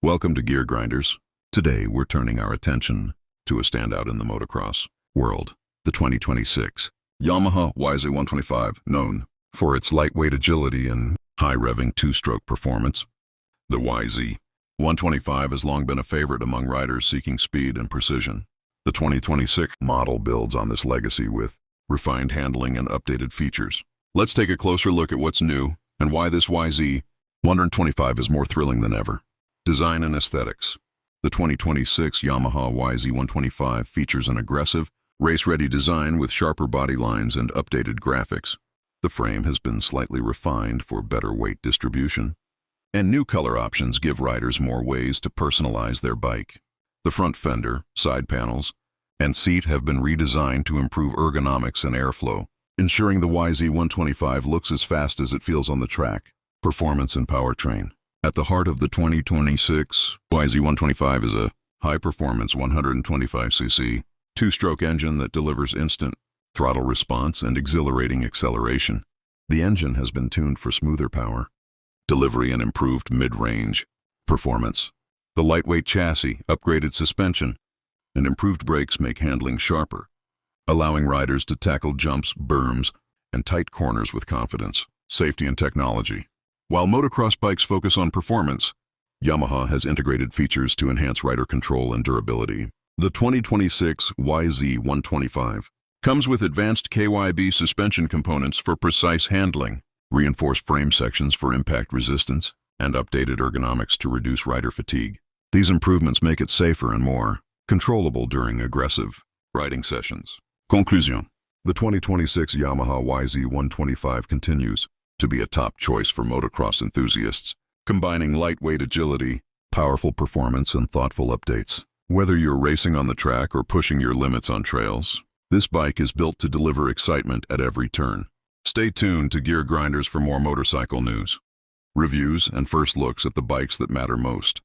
Welcome to Gear Grinders. Today we're turning our attention to a standout in the motocross world, the 2026 Yamaha YZ 125, known for its lightweight agility and high-revving two-stroke performance. The YZ 125 has long been a favorite among riders seeking speed and precision. The 2026 model builds on this legacy with refined handling and updated features. Let's take a closer look at what's new and why this YZ 125 is more thrilling than ever. Design and aesthetics. The 2026 Yamaha YZ 125 features an aggressive, race-ready design with sharper body lines and updated graphics. The frame has been slightly refined for better weight distribution, and new color options give riders more ways to personalize their bike. The front fender, side panels, and seat have been redesigned to improve ergonomics and airflow, ensuring the YZ 125 looks as fast as it feels on the track. Performance and powertrain. At the heart of the 2026 YZ 125 is a high-performance 125cc two-stroke engine that delivers instant throttle response and exhilarating acceleration. The engine has been tuned for smoother power, delivery, and improved mid-range performance. The lightweight chassis, upgraded suspension, and improved brakes make handling sharper, allowing riders to tackle jumps, berms, and tight corners with confidence. Safety and technology. While motocross bikes focus on performance, Yamaha has integrated features to enhance rider control and durability. The 2026 YZ 125 comes with advanced KYB suspension components for precise handling, reinforced frame sections for impact resistance, and updated ergonomics to reduce rider fatigue. These improvements make it safer and more controllable during aggressive riding sessions. Conclusion. The 2026 Yamaha YZ 125 continues to be a top choice for motocross enthusiasts, combining lightweight agility, powerful performance, and thoughtful updates. Whether you're racing on the track or pushing your limits on trails, this bike is built to deliver excitement at every turn. Stay tuned to Gear Grinders for more motorcycle news, reviews, and first looks at the bikes that matter most.